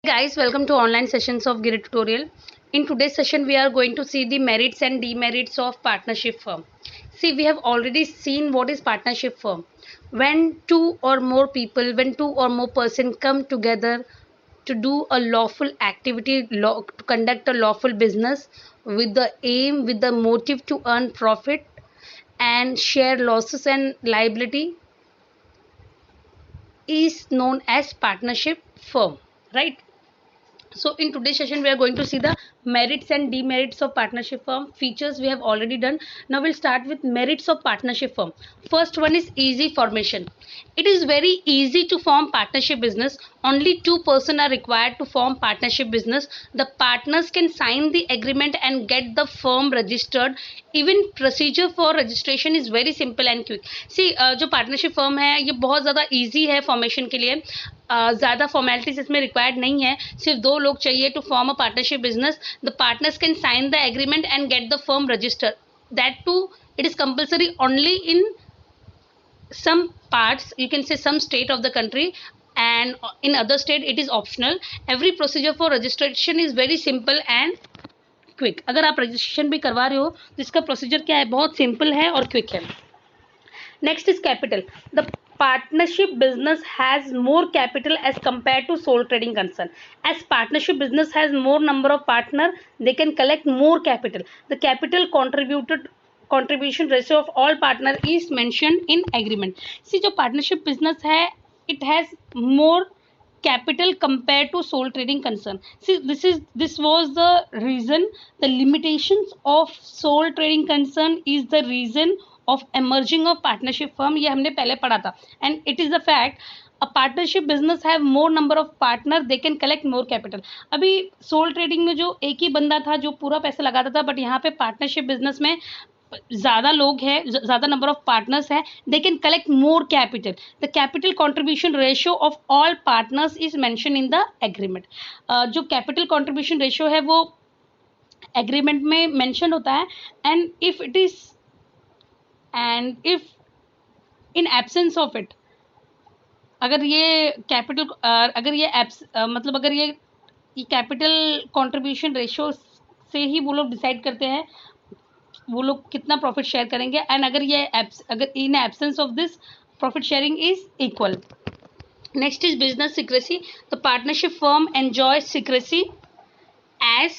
Guys, welcome to online sessions of Giri tutorial. In today's session we are going to see the merits and demerits of partnership firm. See, we have already seen what is partnership firm. When two or more person come together to do a lawful activity, to conduct a lawful business with the aim, with the motive to earn profit and share losses and liability, is known as partnership firm, right? So in today's session we are going to see the merits and demerits of partnership firm. Features we have already done. Now we'll start with merits of partnership firm. First one is easy formation. It is very easy to form partnership business. Only two persons are required to form partnership business. The partners can sign the agreement and get the firm registered. Even procedure for registration is very simple and quick. See, जो partnership firm है ये बहुत ज़्यादा easy है formation के लिए. ज़्यादा formalities इसमें रिक्वायर्ड नहीं है. सिर्फ दो लोग चाहिए to form a partnership business. The partners can sign the agreement and get the firm register. That too it is compulsory only in some parts, you can say some state of the country, and in other state it is optional. Every procedure for registration is very simple and quick. अगर आप registration भी करवा रहे हो तो इसका procedure क्या है, बहुत सिंपल है और क्विक है. Next is capital. The partnership business has more capital as compared to sole trading concern. As partnership business has more number of partner, they can collect more capital. The capital contribution ratio of all partner is mentioned in agreement. See, जो partnership business है, it has more capital compared to sole trading concern. See, this was the reason. The limitations of sole trading concern is the reason of emerging of partnership firm. ये हमने पहले पढ़ा था. And it is the fact, a partnership business have more number of partner, they can collect more capital. अभी soul trading में जो एक ही बंदा था जो पूरा पैसा लगाता था, बट यहाँ पे पार्टनरशिप बिजनेस में ज़्यादा लोग हैं, ज़्यादा नंबर ऑफ पार्टनर्स हैं, they can collect more capital. The capital contribution ratio of all partners is mention in the agreement. जो कैपिटल कॉन्ट्रीब्यूशन रेशियो है वो एग्रीमेंट में मेंशन होता है. And if in absence of it, अगर ये capital मतलब अगर ये कैपिटल कंट्रीब्यूशन रेशियो से ही वो लोग डिसाइड करते हैं वो लोग कितना प्रॉफिट शेयर करेंगे, एंड अगर in absence of this profit sharing is equal. Next is business secrecy. The partnership firm enjoy secrecy as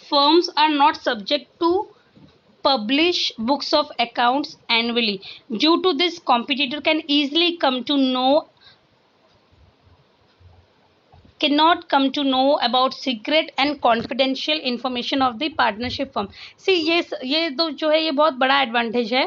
firms are not subject to publish books of accounts annually. Due to this, competitor cannot come to know about secret and confidential information of the partnership firm. See, ये तो जो है ये बहुत बड़ा advantage है.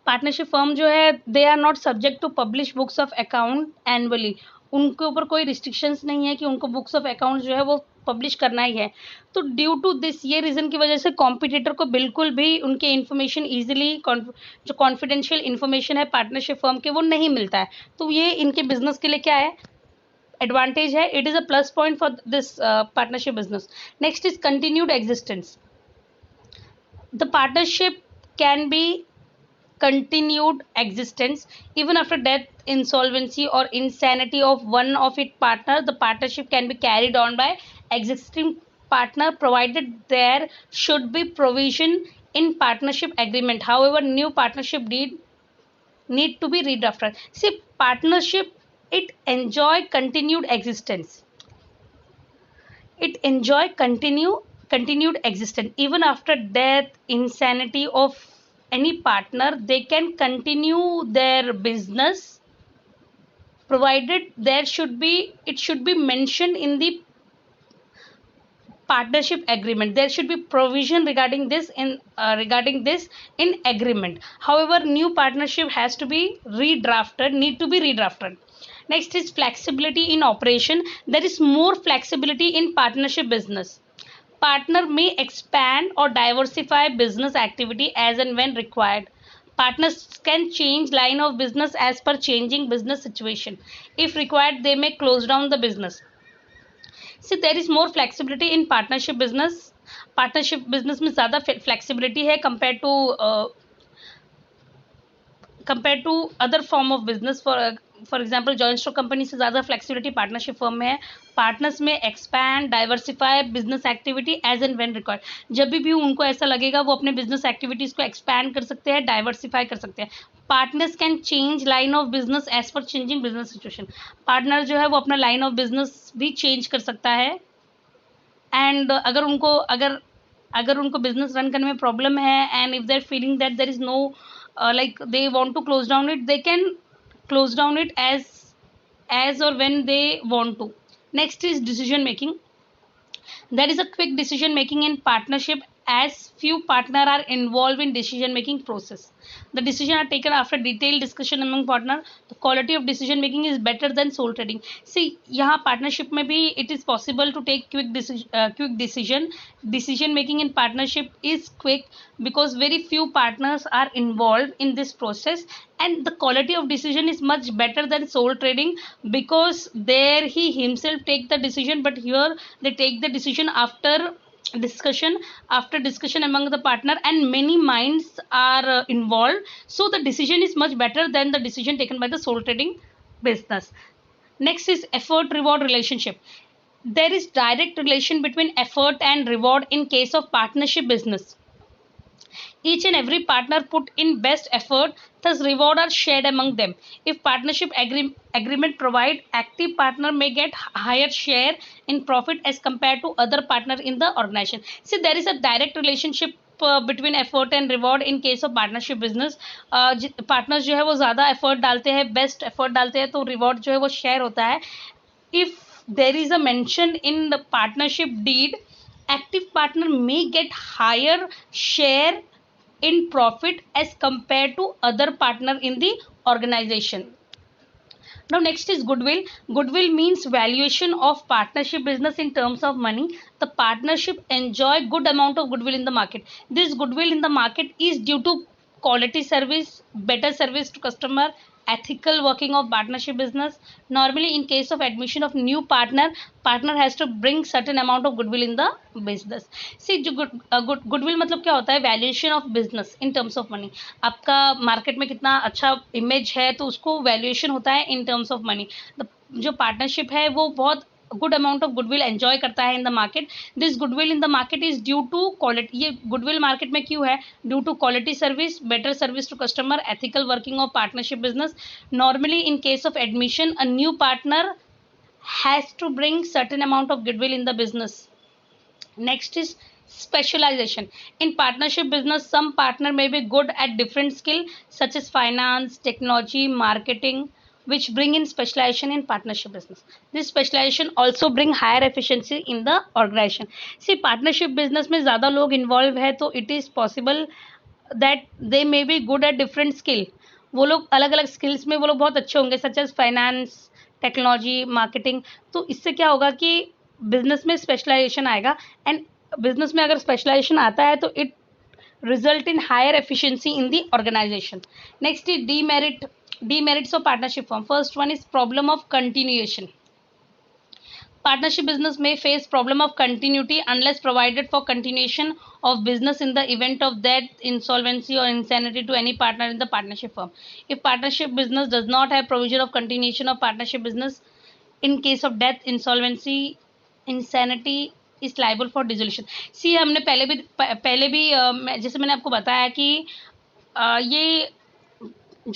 Partnership firm जो है they are not subject to publish books of account annually. उनके ऊपर कोई रिस्ट्रिक्शंस नहीं है कि उनको बुक्स ऑफ अकाउंट जो है वो पब्लिश करना ही है. तो ड्यू टू दिस, ये रीज़न की वजह से कॉम्पिटिटर को बिल्कुल भी उनके इन्फॉर्मेशन ईजिली, जो कॉन्फिडेंशियल इन्फॉर्मेशन है पार्टनरशिप फर्म के, वो नहीं मिलता है. तो ये इनके बिजनेस के लिए क्या है, एडवांटेज है. It is a plus point for this partnership business. Next is continued existence. The partnership can be continued existence even after death, insolvency or insanity of one of its partner. The partnership can be carried on by existing partner provided there should be provision in partnership agreement. However, new partnership need to be redrafted. See, partnership, it enjoy continued existence. It enjoy continued existence even after death, insanity of any partner. They can continue their business provided it should be mentioned in the partnership agreement. There should be provision regarding this in agreement. However, new partnership has to be need to be redrafted. Next is flexibility in operation. There is more flexibility in partnership business. Partner may expand or diversify business activity as and when required. Partners can change line of business as per changing business situation. If required, they may close down the business. See, there is more flexibility in partnership business. Partnership business में ज़्यादा flexibility है compared to other form of business. For for example joint stock company से ज़्यादा flexibility partnership firm में है. Partners में expand diversify business activity as and when required. जब भी उनको ऐसा लगेगा वो अपने बिजनेस एक्टिविटीज़ को एक्सपैंड कर सकते हैं, डाइवर्सिफाई कर सकते हैं. Partners can change line of business as per changing business situation. Partner जो है वो अपना लाइन ऑफ बिजनेस भी चेंज कर सकता है. एंड अगर उनको बिजनेस रन करने में प्रॉब्लम है and if there feeling that there is no like they want to close down it, they can close down it as or when they want to. Next is decision making. There is a quick decision making in partnership as few partner are involved in decision making process. The decision are taken after detailed discussion among partner. The quality of decision making is better than sole trading. See, यहाँ partnership में भी it is possible to take quick decision. Decision making in partnership is quick because very few partners are involved in this process, and the quality of decision is much better than sole trading because there he himself take the decision, but here they take the decision after discussion among the partner and many minds are involved, so the decision is much better than the decision taken by the sole trading business. Next is effort reward relationship. There is direct relation between effort and reward in case of partnership business. Each and every partner put in best effort, thus reward are shared among them. If partnership agreement provide, active partner may get higher share in profit as compared to other partner in the organization. See, there is a direct relationship between effort and reward in case of partnership business. Partners जो है वो ज़्यादा effort डालते हैं, best effort डालते हैं, तो reward जो है वो शेयर होता है. If there is a mention in the partnership deed, active partner may get higher share in profit as compared to other partner in the organization. Now next is goodwill. Goodwill means valuation of partnership business in terms of money. The partnership enjoy good amount of goodwill in the market. This goodwill in the market is due to quality service, better service to customer, ethical working of partnership business. Normally in case of admission of new partner has to bring certain amount of goodwill in the business. See, जो goodwill मतलब क्या होता है? valuation of business in terms of money. आपका market में कितना अच्छा image है तो उसको वैल्यूएशन होता है इन टर्म्स ऑफ मनी. जो पार्टनरशिप है वो बहुत good amount of goodwill enjoy करता है in the market. This goodwill in the market is due to quality. ये गुडविल मार्केट में क्यों है? Due to quality service, better service to customer, ethical working of partnership business. Normally in case of admission a new partner has to bring certain amount of goodwill in the business. Next is specialization. In partnership business, some partner may be good at different skill such as finance, technology, marketing, which bring in specialization in partnership business. This specialization also bring higher efficiency in the organization. See, partnership business में ज़्यादा लोग involved है तो it is possible that they may be good at different skill. वो लोग अलग अलग skills में वो लोग बहुत अच्छे होंगे such as finance, technology, marketing. तो इससे क्या होगा कि बिजनेस में स्पेशलाइजेशन आएगा, एंड बिजनेस में अगर स्पेशलाइजेशन आता है तो it result in higher efficiency in the organisation. Next is demerits of partnership firm. First one is problem of continuation. Partnership business may face problem of continuity unless provided for continuation of business in the event of death, insolvency or insanity to any partner in the partnership firm. If partnership business does not have provision of continuation of partnership business in case of death, insolvency, insanity is liable for dissolution. See, हमने पहले भी जैसे मैंने आपको बताया कि ये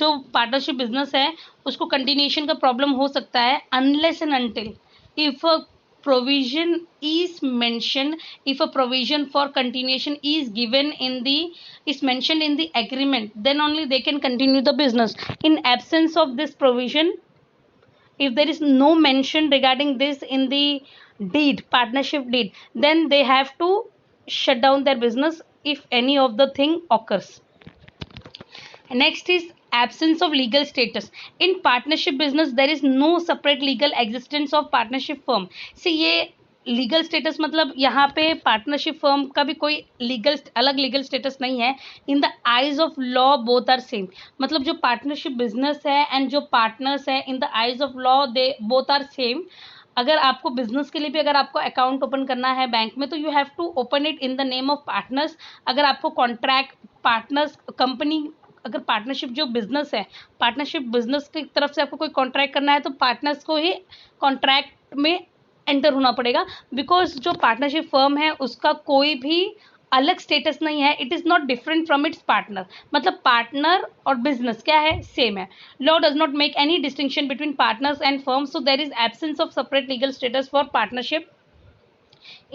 जो पार्टनरशिप बिजनेस है उसको कंटिन्यूएशन का प्रॉब्लम हो सकता है unless and until if a provision is mentioned, if a provision for continuation is mentioned in the agreement, then only they can continue the business. In absence of this provision, if there is no mention regarding this in the partnership deed, then they have to shut down their business if any of the thing occurs. Next is absence of legal status. In partnership business there is no separate legal existence of partnership firm. See, ये legal status मतलब यहाँ पे partnership firm का भी कोई अलग legal status नहीं है. In the eyes of law both are same. मतलब जो पार्टनरशिप बिजनेस है एंड जो पार्टनर्स है in the eyes of law they both are same. अगर आपको बिजनेस के लिए भी अगर आपको अकाउंट ओपन करना है बैंक में तो you have to open it in the name of partners. अगर आपको कॉन्ट्रैक्ट पार्टनर्स कंपनी अगर पार्टनरशिप जो बिजनेस है, पार्टनरशिप बिजनेस की तरफ से आपको कोई कॉन्ट्रैक्ट करना है तो पार्टनर्स को ही कॉन्ट्रैक्ट में एंटर होना पड़ेगा, बिकॉज जो पार्टनरशिप फर्म है उसका कोई भी अलग स्टेटस नहीं है, it is not different from its partner. मतलब पार्टनर और बिजनेस क्या है, सेम है। Law does not make any distinction between partners and firms, so there is absence of separate legal status for partnership.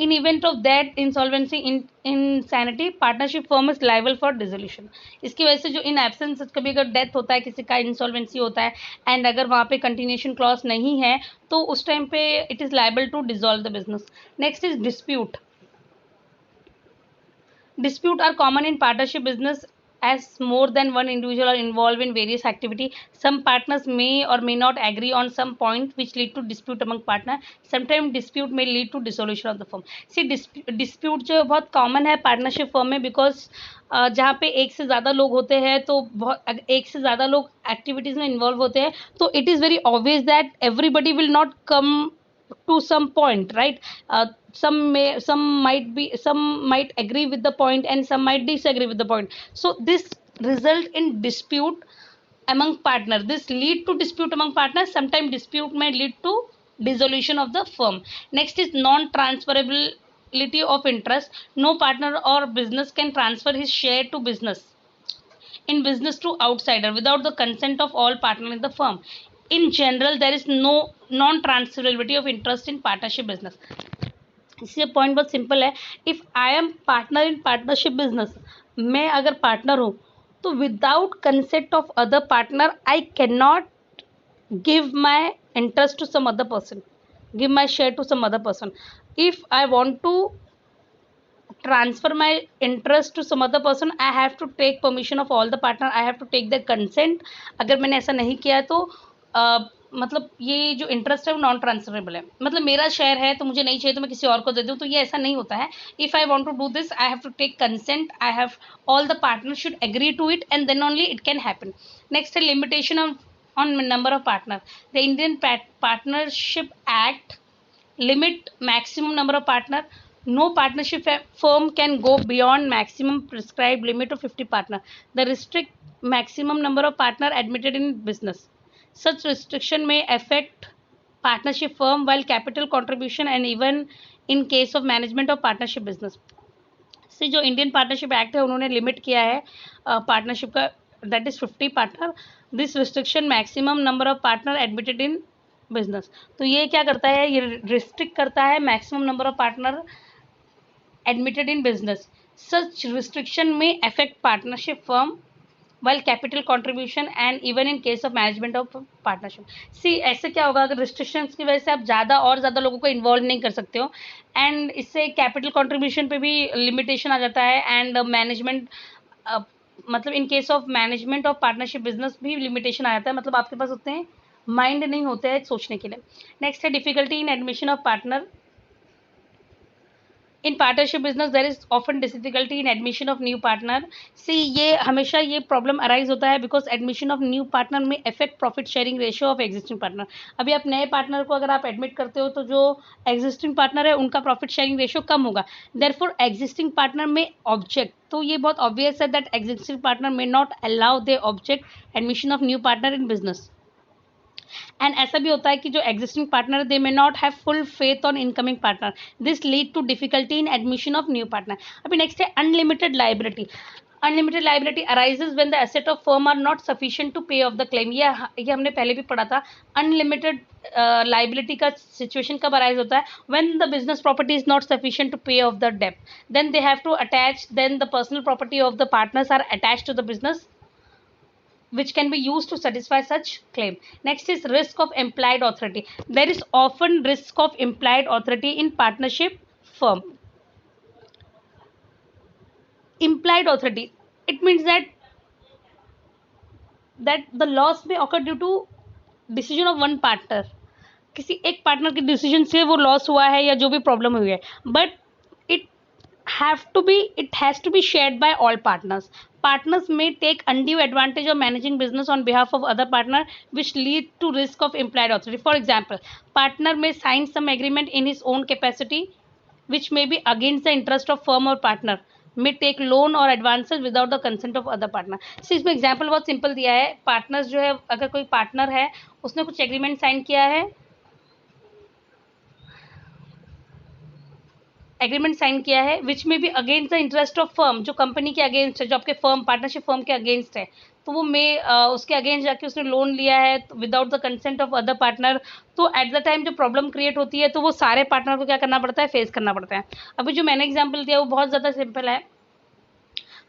In event of that insolvency insanity, partnership firm is liable for dissolution। इसकी वजह से जो in absence कभी अगर death होता है, किसी का इंसॉल्वेंसी होता है एंड अगर वहाँ पे कंटिन्यूशन क्लॉज नहीं है तो उस टाइम पे it is liable to dissolve the business. Next is dispute. Dispute are common in partnership business as more than one individual are involved in various activity. Some partners may or may not agree on some point which lead to dispute among partner. Sometimes dispute may lead to dissolution of the firm। See dispute जो बहुत common है partnership firm में, because जहाँ पे एक से ज़्यादा लोग होते हैं तो बहुत एक से ज़्यादा लोग activities में involve होते हैं, तो it is very obvious that everybody will not come to some point, right? Some might agree with the point and some might disagree with the point, so this result in dispute among partners, this lead to dispute among partners. Sometimes dispute may lead to dissolution of the firm। Next is non transferability of interest। No partner or business can transfer his share to business in business to outsider without the consent of all partners in the firm। In general, there is no non transferability of interest in partnership business। इससे point बहुत simple है। If I am partner in partnership business, मैं अगर partner हूँ तो without consent of other partner I can not give my interest to some other person, give my share to some other person. If I want to transfer my interest to some other person, I have to take permission of all the partner, I have to take their consent। अगर मैंने ऐसा नहीं किया है तो मतलब ये जो इंटरेस्ट है वो नॉन ट्रांसफरेबल है। मतलब मेरा शेयर है तो मुझे नहीं चाहिए तो मैं किसी और को दे दूँ, तो ये ऐसा नहीं होता है। If I want to do this, I have to take consent, I have all the partner should agree to it and then only it can happen. Next है limitation on number of partner. The Indian partnership act limit maximum number of partner। No partnership firm can go beyond maximum prescribed limit of 50 partner। The restrict maximum number of partner admitted in business। Such restriction may affect partnership firm while capital contribution and even in case of management of partnership business। से जो Indian partnership act है उन्होंने limit किया है partnership का, that is 50 partner. This restriction maximum number of partner admitted in business. तो ये क्या करता है, ये रिस्ट्रिक्ट करता है maximum number of partner admitted in business. Such restriction में affect partnership firm while capital contribution and even in case of management of partnership. See ऐसे क्या होगा, अगर रिस्ट्रिक्शंस की वजह से आप ज़्यादा और ज़्यादा लोगों को इन्वॉल्व नहीं कर सकते हो एंड इससे कैपिटल कॉन्ट्रीब्यूशन पे भी लिमिटेशन आ जाता है एंड मैनेजमेंट मतलब इन case of management of partnership business भी लिमिटेशन आ जाता है। मतलब आपके पास उतने माइंड नहीं होते हैं सोचने के लिए। नेक्स्ट है difficulty in admission of partner. In partnership business there is often difficulty in admission of new partner. See ये हमेशा ये प्रॉब्लम अराइज होता है because admission of new partner में effect profit sharing ratio of existing partner. अभी आप नए partner को अगर आप एडमिट करते हो तो जो एग्जिस्टिंग पार्टनर है उनका प्रॉफिट शेयरिंग रेशियो कम होगा, देयरफॉर एग्जिस्टिंग पार्टनर में ऑब्जेक्ट। तो ये बहुत ऑब्वियस है दैट एग्जिस्टिंग पार्टनर में not allow they object admission of new partner in business. And ऐसा भी होता है कि जो existing partner they may not have full faith on incoming partner, this lead to difficulty in admission of new partner. अभी next है unlimited liability. Unlimited liability arises when the asset of firm are not sufficient to pay off the claim. ये हमने पहले भी पढ़ा था। Unlimited liability का situation कब अराइज होता है, when the business property is not sufficient to pay off the debt, then they have to attach, then the personal property of the partners are attached to the business which can be used to satisfy such claim। Next is risk of implied authority। There is often risk of implied authority in partnership firm। Implied authority, it means that the loss may occur due to decision of one partner। किसी एक partner के decision से वो loss हुआ है या जो भी प्रॉब्लम हुई है, but it has to be shared by all partners। Partners may take undue advantage of managing business on behalf of other partner which lead to risk of implied authority। For example, partner may sign some agreement in his own capacity which may be against the interest of firm or partner, may take loan और advances without the consent of other partner. इसमें example बहुत simple दिया है, partners जो है, अगर कोई partner है उसने कुछ एग्रीमेंट साइन किया है, विच में भी against the interest of firm, जो कंपनी के अगेंस्ट है, जो आपके फर्म पार्टनरशिप फर्म के अगेंस्ट है, तो वो उसके अगेंस्ट जाके उसने लोन लिया है without the consent of other partner, तो एट द टाइम जो प्रॉब्लम क्रिएट होती है तो वो सारे पार्टनर को क्या करना पड़ता है, फेस करना पड़ता है। अभी जो मैंने एग्जाम्पल दिया वो बहुत ज़्यादा सिंपल है।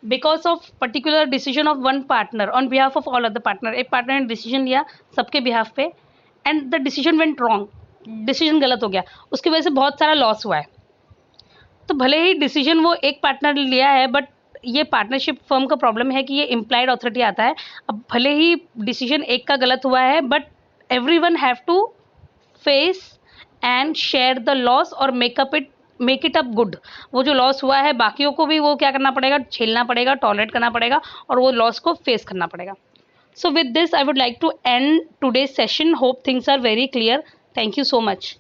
Because of particular decision of one partner on behalf of all other partner, एक पार्टनर ने डिसीजन लिया सबके बिहाफ पे and the decision went wrong, decision गलत हो गया, उसकी वजह से बहुत सारा लॉस हुआ है। तो भले ही डिसीजन वो एक पार्टनर ने लिया है, बट ये पार्टनरशिप फर्म का प्रॉब्लम है कि ये इम्प्लाइड ऑथोरिटी आता है। अब भले ही डिसीजन एक का गलत हुआ है, but everyone have to face and share the loss और मेक इट अप गुड। वो जो लॉस हुआ है बाकियों को भी वो क्या करना पड़ेगा, झेलना पड़ेगा, टॉलरेट करना पड़ेगा और वो लॉस को फेस करना पड़ेगा। So with this I would like to end today's session. Hope things are very clear. Thank you so much.